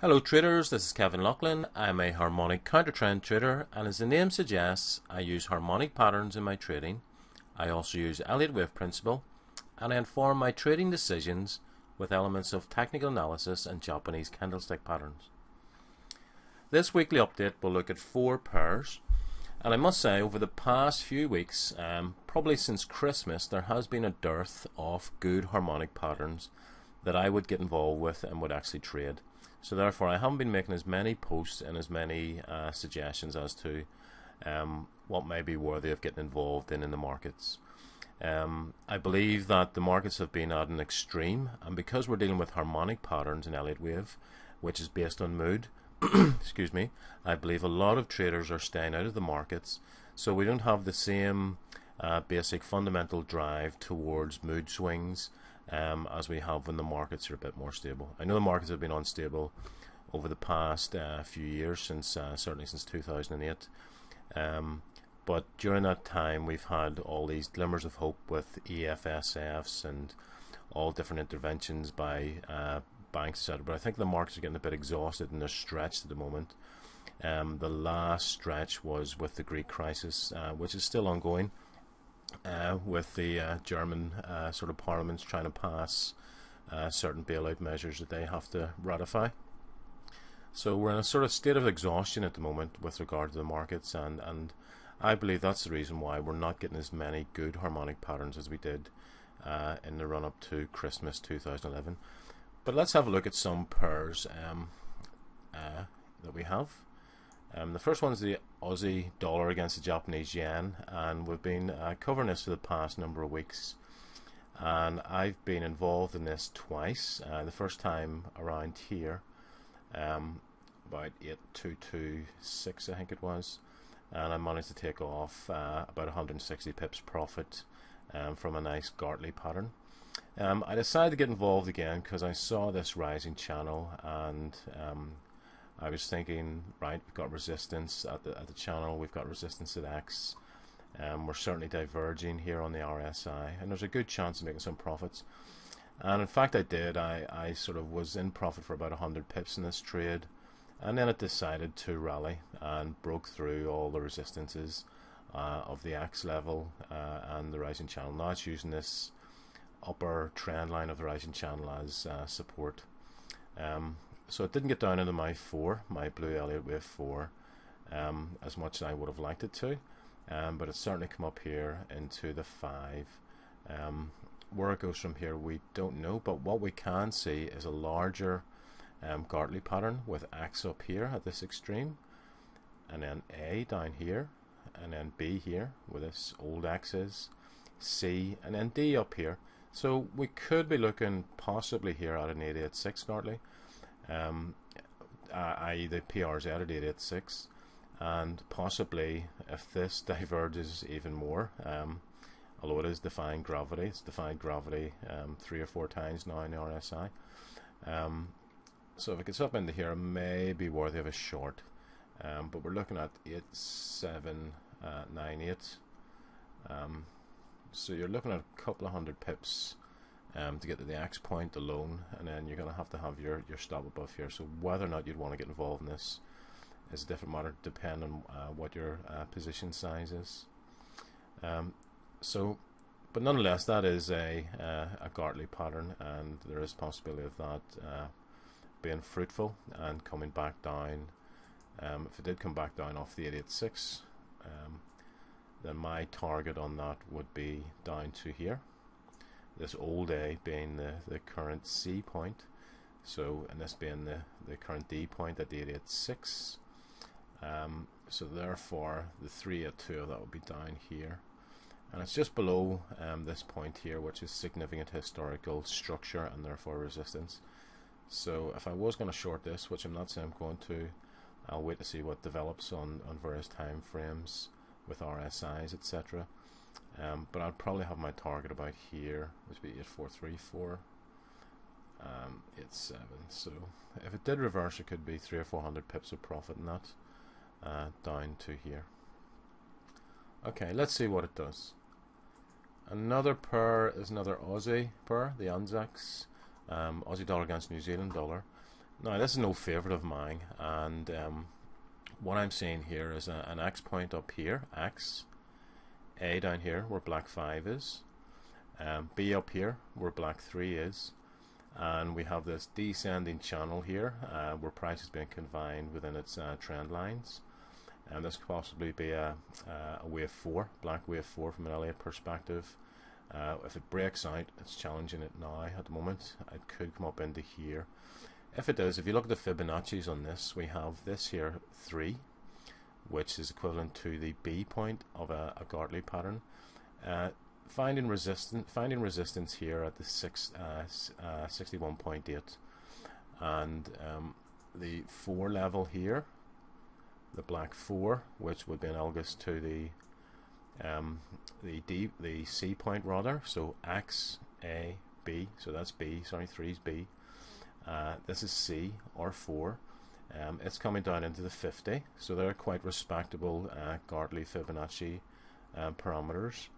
Hello traders, this is Kevin Loughlin. I'm a harmonic counter-trend trader, and as the name suggests, I use harmonic patterns in my trading. I also use Elliott wave principle, and I inform my trading decisions with elements of technical analysis and Japanese candlestick patterns. This weekly update will look at 4 pairs, and I must say over the past few weeks, probably since Christmas, there has been a dearth of good harmonic patterns that I would get involved with and would actually trade. So therefore I haven't been making as many posts and as many suggestions as to what may be worthy of getting involved in the markets. I believe that the markets have been at an extreme, and because we're dealing with harmonic patterns in Elliott wave, which is based on mood, excuse me, I believe a lot of traders are staying out of the markets, so we don't have the same basic fundamental drive towards mood swings as we have when the markets are a bit more stable. I know the markets have been unstable over the past few years, certainly since 2008, but during that time we've had all these glimmers of hope with EFSFs and all different interventions by banks, etc. But I think the markets are getting a bit exhausted and they're stretched at the moment. The last stretch was with the Greek crisis, which is still ongoing, with the German sort of parliaments trying to pass certain bailout measures that they have to ratify. So we're in a sort of state of exhaustion at the moment with regard to the markets, and I believe that's the reason why we're not getting as many good harmonic patterns as we did in the run up to Christmas 2011. But let's have a look at some pairs that we have. The first one is the Aussie dollar against the Japanese yen, and we've been covering this for the past number of weeks, and I've been involved in this twice. The first time around here, about 8226 I think it was, and I managed to take off about 160 pips profit from a nice Gartley pattern. I decided to get involved again because I saw this rising channel, and I was thinking, right, we've got resistance at the channel, we've got resistance at X, we're certainly diverging here on the RSI, and there's a good chance of making some profits. And in fact I did. I sort of was in profit for about 100 pips in this trade, and then it decided to rally and broke through all the resistances of the X level and the rising channel. Now it's using this upper trend line of the rising channel as support. So it didn't get down into my blue Elliott wave 4, as much as I would have liked it to, but it's certainly come up here into the 5. Where it goes from here we don't know, but what we can see is a larger Gartley pattern with X up here at this extreme, and then A down here, and then B here where this old X is, C, and then D up here. So we could be looking possibly here at an 886 Gartley, i.e. the PR's at 886, and possibly if this diverges even more, although it is defying gravity, it's defied gravity 3 or 4 times now in the RSI. So if it gets up into here, it may be worthy of a short, but we're looking at 8798. So you're looking at a couple of hundred pips to get to the X point alone, and then you're going to have your stop above here. So whether or not you'd want to get involved in this is a different matter, depending on what your position size is. But nonetheless, that is a Gartley pattern, and there is possibility of that being fruitful and coming back down. If it did come back down off the 886, then my target on that would be down to here, this old A being the current C point, so, and this being the current D point at the 886. So therefore the 382 of that would be down here, and it's just below this point here, which is significant historical structure and therefore resistance. So if I was going to short this, which I'm not saying I'm going to, I'll wait to see what develops on various time frames with RSIs, etc. But I'd probably have my target about here, which would be 8434, 87. So if it did reverse, it could be 300 or 400 pips of profit in that, down to here. Okay, let's see what it does. Another pair is another Aussie pair, the Anzacs, Aussie dollar against New Zealand dollar. Now this is no favourite of mine, and what I'm seeing here is an X point up here, X, A down here where black 5 is, B up here where black 3 is, and we have this descending channel here where price is being confined within its trend lines. And this could possibly be a wave 4, black wave 4 from an Elliott perspective. If it breaks out, it's challenging it now at the moment. It could come up into here. If it does, if you look at the Fibonacci's on this, we have this here 3, which is equivalent to the B point of a Gartley pattern. Finding resistance here at the 61.8, and the 4 level here, the black 4, which would be analogous to the C point rather. So X, A, B. So that's B. Sorry, 3 is B. This is C or 4. It's coming down into the 50. So they're quite respectable Gartley Fibonacci parameters.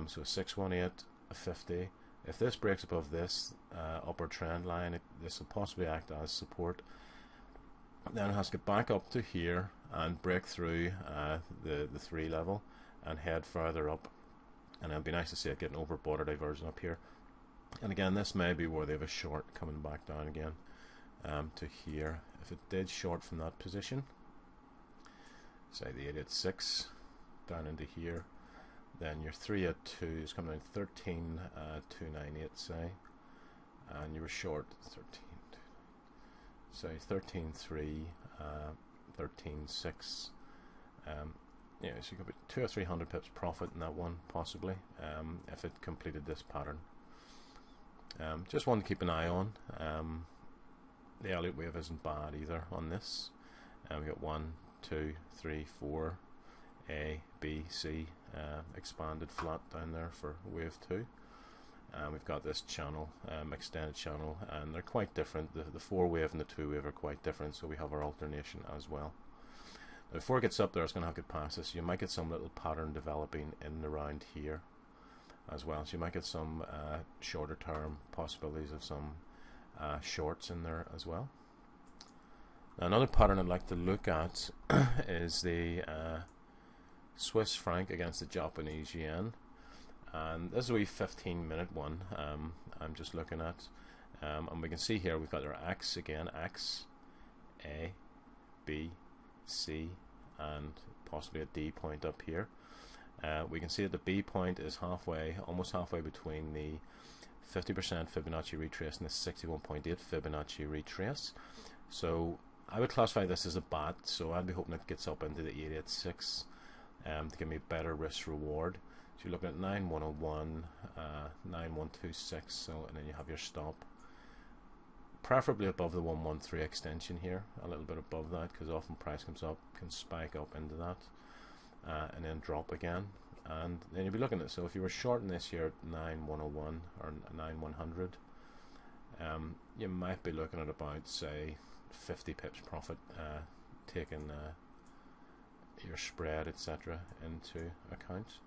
So 618, a 50. If this breaks above this upper trend line, this will possibly act as support. Then it has to get back up to here and break through the 3 level and head further up. And it'd be nice to see it getting over border diversion up here. And again, this may be where they have a short coming back down again to here. If it did short from that position, say the 886 down into here, then your 382 is coming down 13,298, say, and you were short 13, say 13.3, 13.6. Yeah, so you could put 200 or 300 pips profit in that one possibly if it completed this pattern. Just one to keep an eye on. The Elliott wave isn't bad either on this. We got 1, 2, 3, 4, A, B, C, expanded flat down there for wave 2. We've got this channel, extended channel, and they're quite different. The 4 wave and the 2 wave are quite different, so we have our alternation as well. Now, before it gets up there, it's going to have to get past this. You might get some little pattern developing in and around here as well. So you might get some shorter term possibilities of some shorts in there as well. Now, another pattern I'd like to look at is the Swiss franc against the Japanese yen, and this is a wee 15-minute one I'm just looking at, and we can see here we've got our X again, X, A, B, C, and possibly a D point up here. We can see that the B point is almost halfway between the 50% Fibonacci retrace and the 61.8 Fibonacci retrace. So I would classify this as a bat, so I'd be hoping it gets up into the 886 to give me a better risk reward. So you're looking at 9101, 9126, so, and then you have your stop. Preferably above the 113 extension here, a little bit above that, because often price comes up, can spike up into that, and then drop again. And then you'll be looking at, so if you were shorting this here at 9101 or 9100, you might be looking at about, say, 50 pips profit, taking your spread, etc., into account.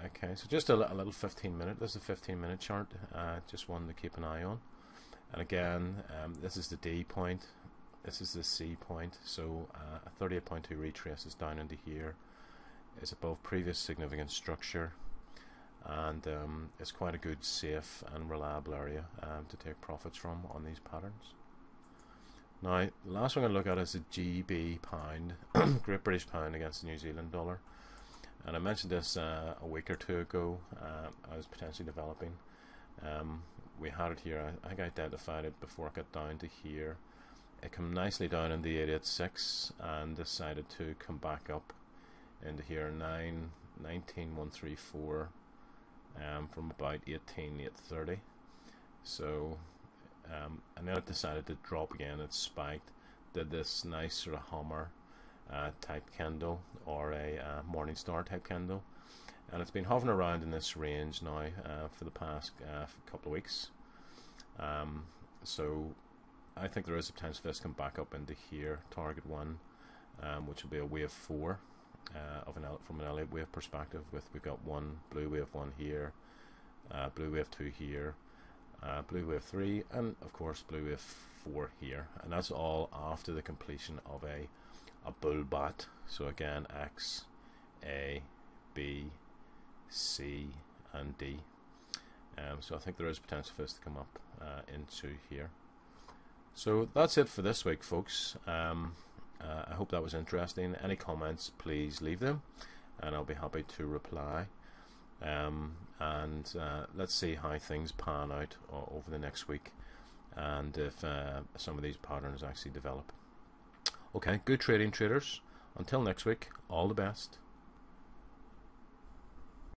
Okay, so just a little 15-minute. This is a 15-minute chart. Just one to keep an eye on. And again, this is the D point. This is the C point. So a 38.2 retrace is down into here. It's above previous significant structure, and it's quite a good, safe, and reliable area to take profits from on these patterns. Now, the last one I'm going to look at is the GB pound, Great British pound against the New Zealand dollar. And I mentioned this a week or two ago. I was potentially developing. We had it here. I think I identified it before it got down to here. It came nicely down in the 886 and decided to come back up into here 19,134 from about 18,830. So and then it decided to drop again. It spiked, did this nice sort of hammer type candle, or a Morningstar type candle, and it's been hovering around in this range now for the past couple of weeks. So I think there is a potential for this to come back up into here, target 1, which will be a wave 4 from an Elliott wave perspective. We've got one blue wave 1 here, blue wave 2 here, blue wave 3, and of course blue wave 4 here, and that's all after the completion of a bull bat. So again, X, A, B, C and D. So I think there is potential for this to come up into here. So that's it for this week, folks. I hope that was interesting. Any comments, please leave them and I'll be happy to reply. Let's see how things pan out over the next week, and if some of these patterns actually develop. Okay, good trading, traders. Until next week, all the best.